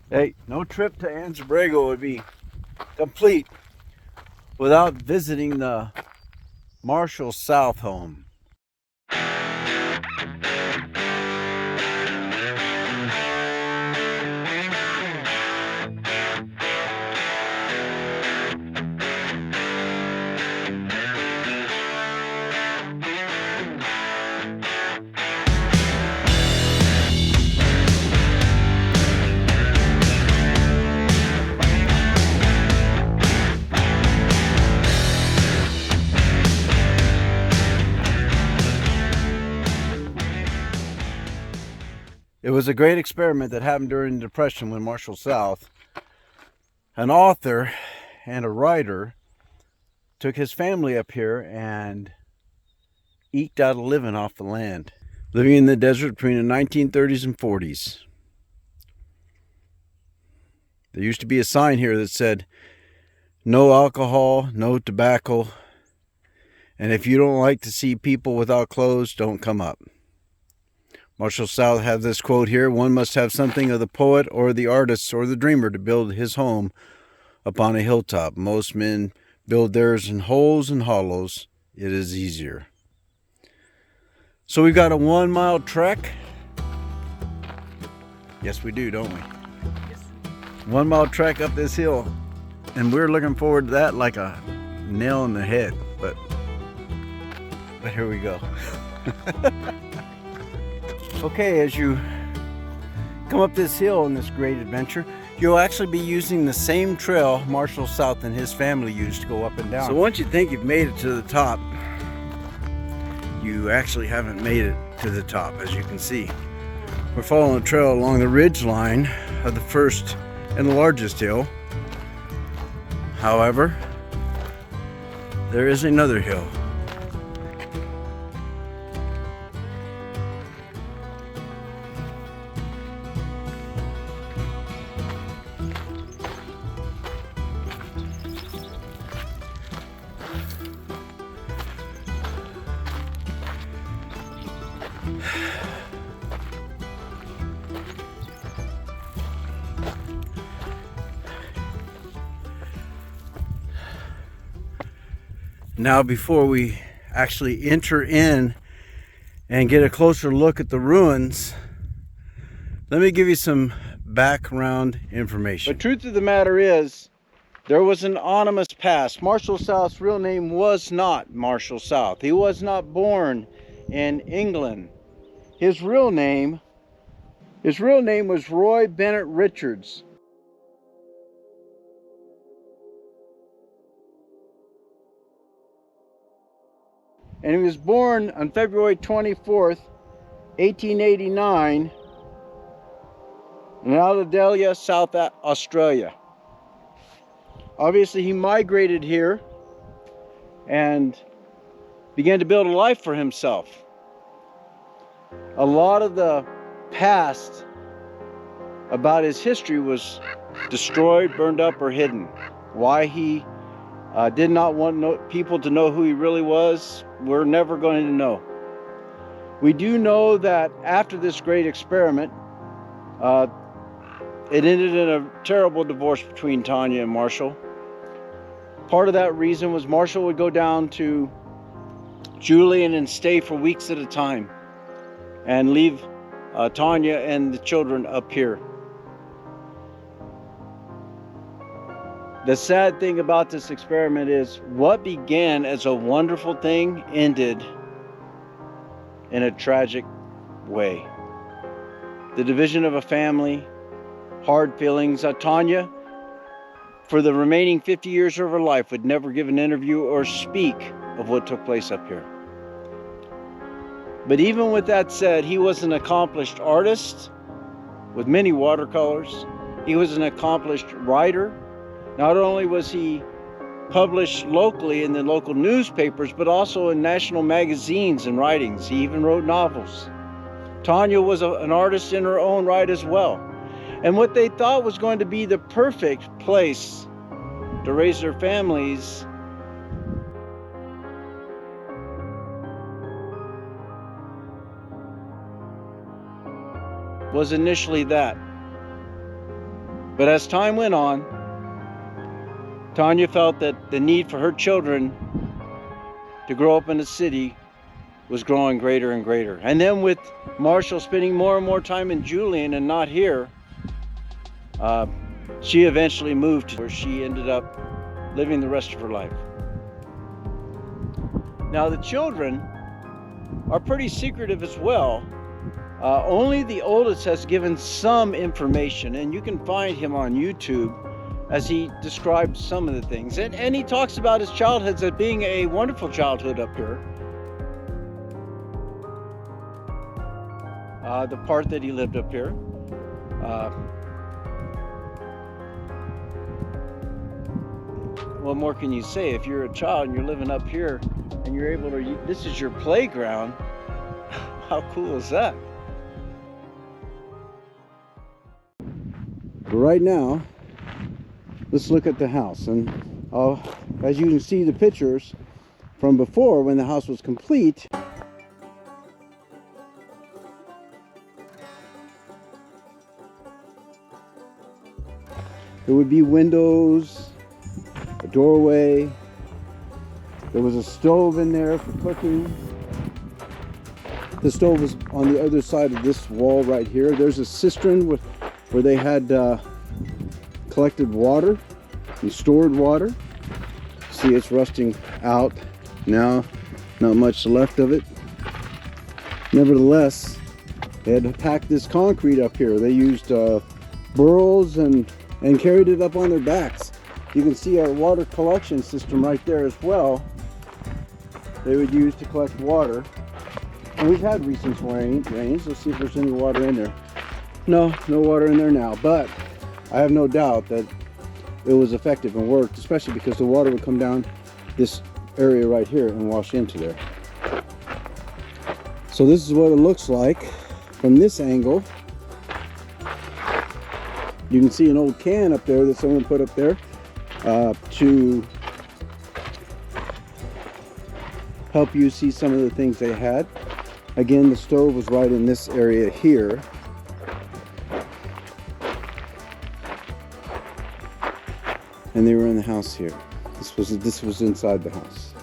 Hey, no trip to Anza-Borrego would be complete without visiting the Marshall South home. It was a great experiment that happened during the Depression when Marshall South, an author and a writer, took his family up here and eked out a living off the land, living in the desert between the 1930s and 40s. There used to be a sign here that said, "No alcohol, no tobacco, and if you don't like to see people without clothes, don't come up." Marshall South had this quote here: "One must have something of the poet or the artist or the dreamer to build his home upon a hilltop. Most men build theirs in holes and hollows. It is easier." So we've got a 1-mile trek. Yes, we do, don't we? 1-mile trek up this hill. And we're looking forward to that like a nail in the head. But here we go. Okay, as you come up this hill in this great adventure, you'll actually be using the same trail Marshall South and his family used to go up and down. So once you think you've made it to the top, you actually haven't made it to the top, as you can see. We're following a trail along the ridge line of the first and the largest hill. However, there is another hill. Now, before we actually enter in and get a closer look at the ruins, let me give you some background information. The truth of the matter is, there was an anonymous past. Marshall South's real name was not Marshall South. He was not born in England. His real name was Roy Bennett Richards. And he was born on February 24th, 1889 in Adelaide, South Australia. Obviously, he migrated here and began to build a life for himself. A lot of the past about his history was destroyed, burned up, or hidden. Why he did not want people to know who he really was, we're never going to know. We do know that after this great experiment, it ended in a terrible divorce between Tanya and Marshall. Part of that reason was Marshall would go down to Julian and stay for weeks at a time and leave Tanya and the children up here. The sad thing about this experiment is what began as a wonderful thing ended in a tragic way. The division of a family, hard feelings. Tanya, for the remaining 50 years of her life, would never give an interview or speak of what took place up here. But even with that said, he was an accomplished artist with many watercolors. He was an accomplished writer. Not only was he published locally in the local newspapers, but also in national magazines and writings. He even wrote novels. Tanya was an artist in her own right as well. And what they thought was going to be the perfect place to raise their families was initially that. But as time went on, Tanya felt that the need for her children to grow up in the city was growing greater and greater. And then with Marshall spending more and more time in Julian and not here, she eventually moved to where she ended up living the rest of her life. Now the children are pretty secretive as well. Only the oldest has given some information, and you can find him on YouTube as he describes some of the things. And he talks about his childhood as being a wonderful childhood up here. The part that he lived up here. What more can you say? If you're a child and you're living up here and you're able to, this is your playground, how cool is that? But right now, let's look at the house. And as you can see the pictures from before when the house was complete, there would be windows, a doorway, there was a stove in there for cooking. The stove was on the other side of this wall right here. There's a cistern where they had collected water and stored water. See, it's rusting out now, not much left of it. Nevertheless, they had to pack this concrete up here. They used burros and carried it up on their backs. You can see our water collection system right there as well. They would use to collect water. And we've had recent rains. Let's see if there's any water in there. No water in there now, but I have no doubt that it was effective and worked, especially because the water would come down this area right here and wash into there. So this is what it looks like from this angle. You can see an old can up there that someone put up there to help you see some of the things they had. Again, the stove was right in this area here. And they were in the house here. This was inside the house.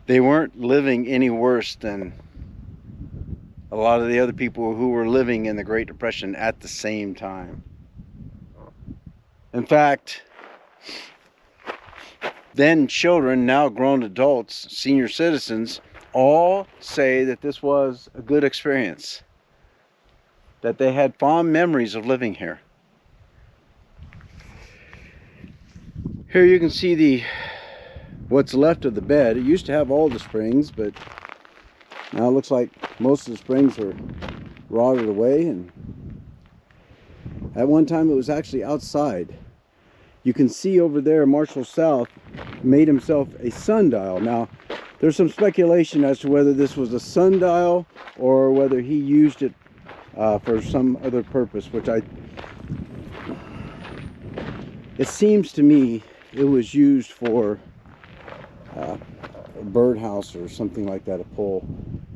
They weren't living any worse than a lot of the other people who were living in the Great Depression at the same time. In fact, then children, now grown adults, senior citizens, all say that this was a good experience, that they had fond memories of living here. Here you can see what's left of the bed. It used to have all the springs, but now it looks like most of the springs are rotted away, and at one time it was actually outside. You can see over there Marshall South made himself a sundial. Now there's some speculation as to whether this was a sundial or whether he used it for some other purpose, which it seems to me it was used for a birdhouse or something like that, a pole.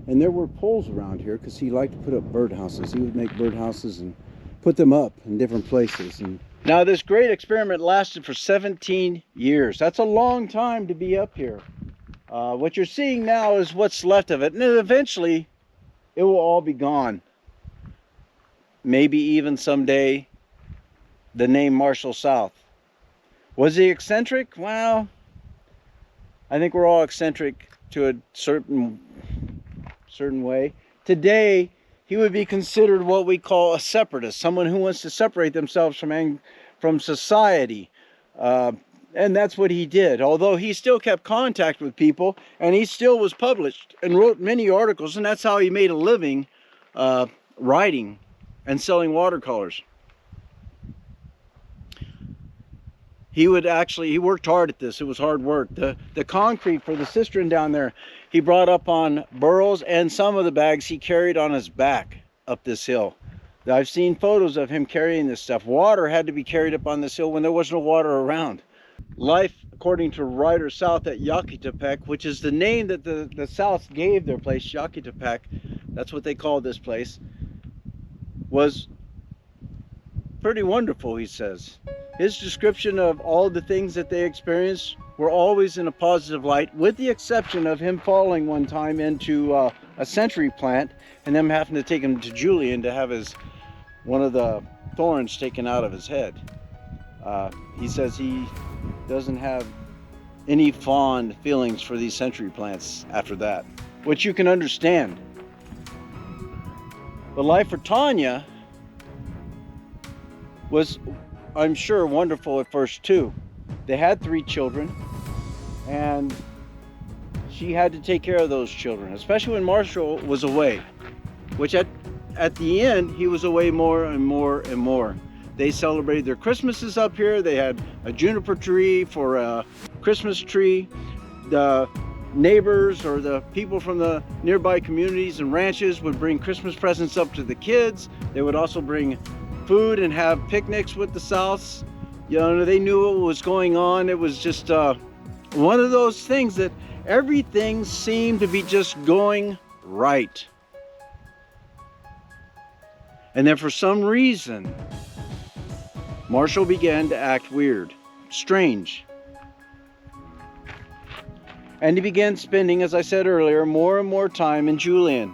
And there were poles around here because he liked to put up birdhouses. He would make birdhouses and put them up in different places. And now this great experiment lasted for 17 years. That's a long time to be up here. What you're seeing now is what's left of it, and then eventually it will all be gone. Maybe even someday the name Marshall South. Was he eccentric? Well, I think we're all eccentric to a certain way. Today, he would be considered what we call a separatist, someone who wants to separate themselves from society. And that's what he did. Although he still kept contact with people, and he still was published and wrote many articles, and that's how he made a living writing and selling watercolors. He worked hard at this. It was hard work. The concrete for the cistern down there, he brought up on burros, and some of the bags he carried on his back up this hill. I've seen photos of him carrying this stuff. Water had to be carried up on this hill when there was no water around. Life according to Writer South at Yaquitepec, which is the name that the South gave their place, Yaquitepec, that's what they called this place, was pretty wonderful, he says. His description of all the things that they experienced were always in a positive light, with the exception of him falling one time into a century plant and them having to take him to Julian to have one of the thorns taken out of his head. He says he doesn't have any fond feelings for these century plants after that, which you can understand. The life for Tanya was, I'm sure, wonderful at first too. They had 3 children, and she had to take care of those children, especially when Marshall was away, which at the end, he was away more and more and more. They celebrated their Christmases up here. They had a juniper tree for a Christmas tree. The neighbors or the people from the nearby communities and ranches would bring Christmas presents up to the kids. They would also bring food and have picnics with the Souths. You know, they knew what was going on. It was just one of those things that everything seemed to be just going right. And then for some reason, Marshall began to act weird, strange. And he began spending, as I said earlier, more and more time in Julian.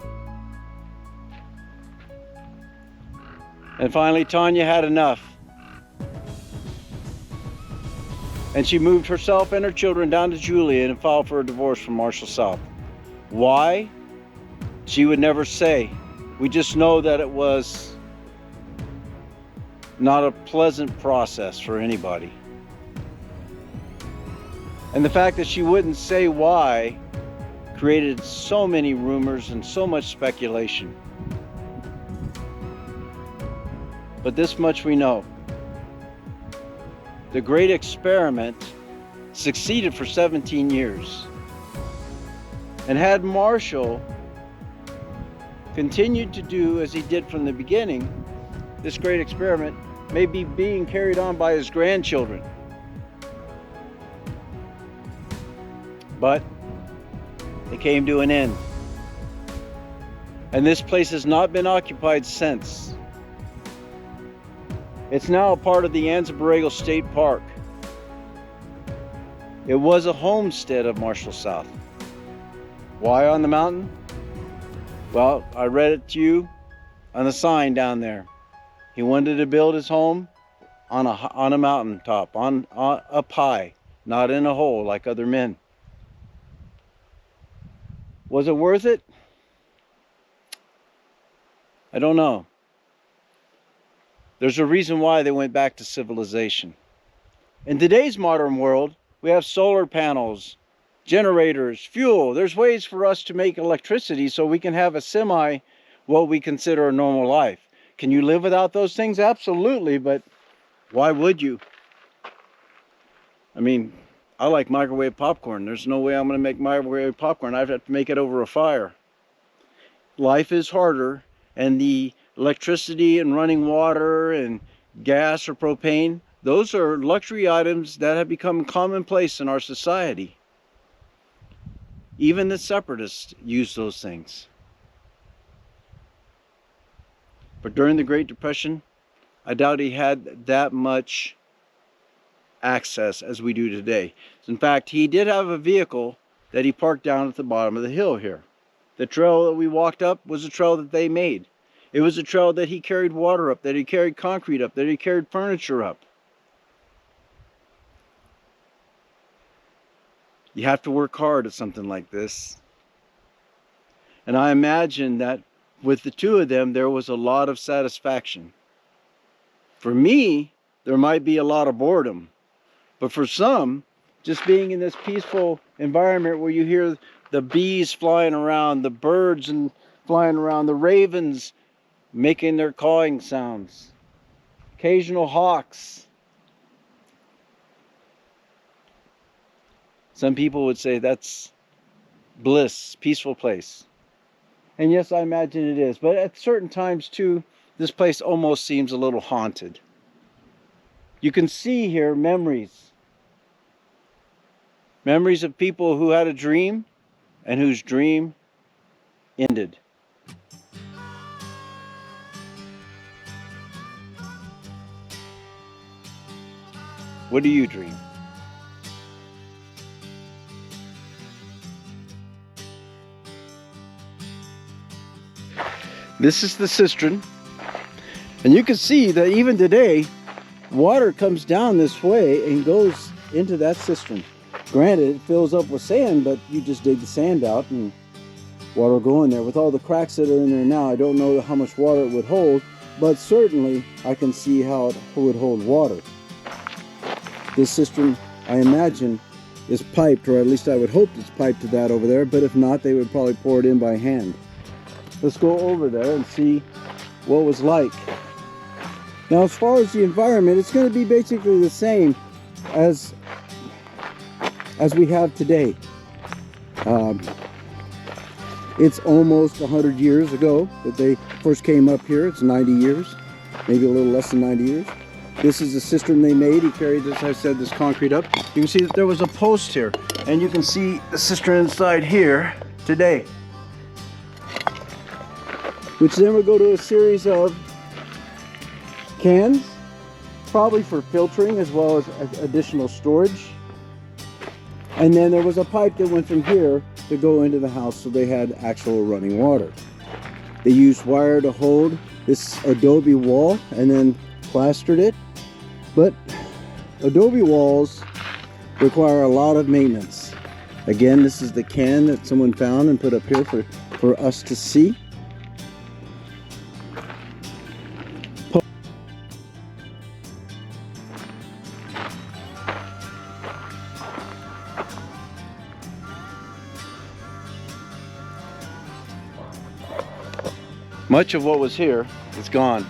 And finally, Tanya had enough. And she moved herself and her children down to Julian and filed for a divorce from Marshall South. Why? She would never say. We just know that it was not a pleasant process for anybody. And the fact that she wouldn't say why created so many rumors and so much speculation. But this much we know. The great experiment succeeded for 17 years. And had Marshall continued to do as he did from the beginning, this great experiment may be being carried on by his grandchildren. But it came to an end. And this place has not been occupied since. It's now a part of the Anza Borrego State Park. It was a homestead of Marshall South. Why on the mountain? Well, I read it to you on the sign down there. He wanted to build his home on a mountaintop, up high, not in a hole like other men. Was it worth it? I don't know. There's a reason why they went back to civilization. In today's modern world, we have solar panels, generators, fuel. There's ways for us to make electricity so we can have what we consider a normal life. Can you live without those things? Absolutely, but why would you? I mean, I like microwave popcorn. There's no way I'm going to make microwave popcorn. I'd have to make it over a fire. Life is harder, and the electricity and running water and gas or propane, those are luxury items that have become commonplace in our society. Even the separatists use those things. But during the Great Depression, I doubt he had that much access as we do today. In fact, he did have a vehicle that he parked down at the bottom of the hill here. The trail that we walked up was a trail that they made. It was a trail that he carried water up, that he carried concrete up, that he carried furniture up. You have to work hard at something like this. And I imagine that with the two of them, there was a lot of satisfaction. For me, there might be a lot of boredom. But for some, just being in this peaceful environment where you hear the bees flying around, the birds flying around, the ravens making their cawing sounds, occasional hawks. Some people would say that's bliss, peaceful place. And yes, I imagine it is. But at certain times too, this place almost seems a little haunted. You can see here memories Memories of people who had a dream and whose dream ended. What do you dream? This is the cistern, and you can see that even today water comes down this way and goes into that cistern. Granted, it fills up with sand, but you just dig the sand out and water will go in there. With all the cracks that are in there now, I don't know how much water it would hold, but certainly I can see how it would hold water. This cistern, I imagine, is piped, or at least I would hope it's piped to that over there, but if not, they would probably pour it in by hand. Let's go over there and see what it was like. Now, as far as the environment, it's going to be basically the same as we have today. It's almost 100 years ago that they first came up here. It's 90 years, maybe a little less than 90 years. This is the cistern they made. He carried this, I said, this concrete up. You can see that there was a post here, and you can see the cistern inside here today, which then would go to a series of cans, probably for filtering as well as additional storage. And then there was a pipe that went from here to go into the house, so they had actual running water. They used wire to hold this adobe wall and then plastered it. But adobe walls require a lot of maintenance. Again, this is the can that someone found and put up here for us to see. Much of what was here is gone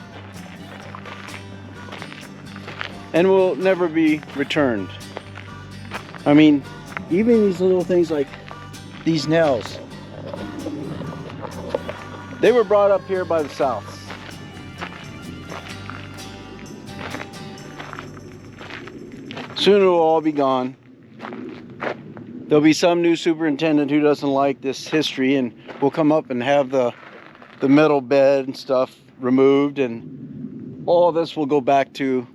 and will never be returned. I mean, even these little things like these nails, they were brought up here by the South. Soon it will all be gone. There'll be some new superintendent who doesn't like this history and will come up and have the metal bed and stuff removed, and all of this will go back to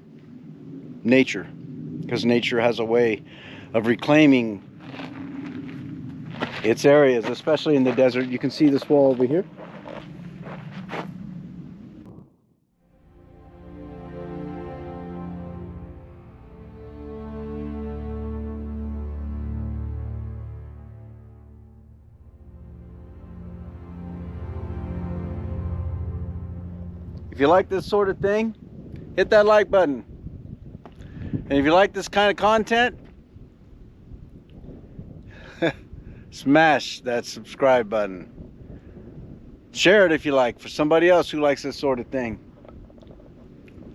nature, because nature has a way of reclaiming its areas, especially in the desert. You can see this wall over here. If you like this sort of thing, hit that like button. And if you like this kind of content, smash that subscribe button. Share it if you like, for somebody else who likes this sort of thing.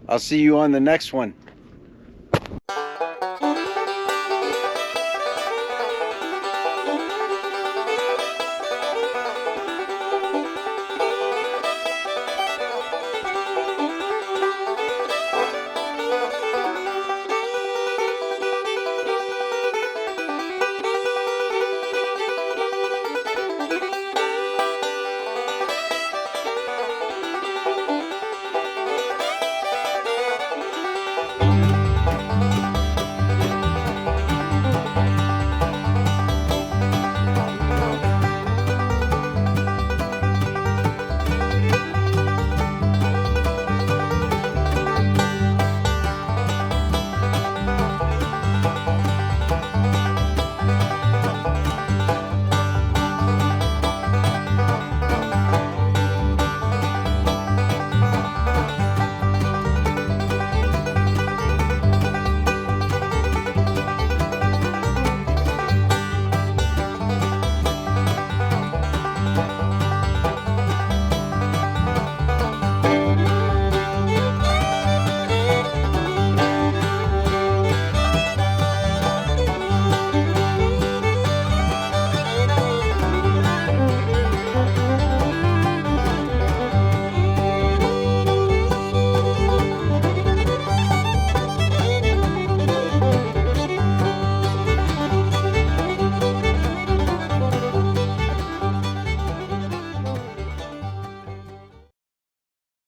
I'll see you on the next one.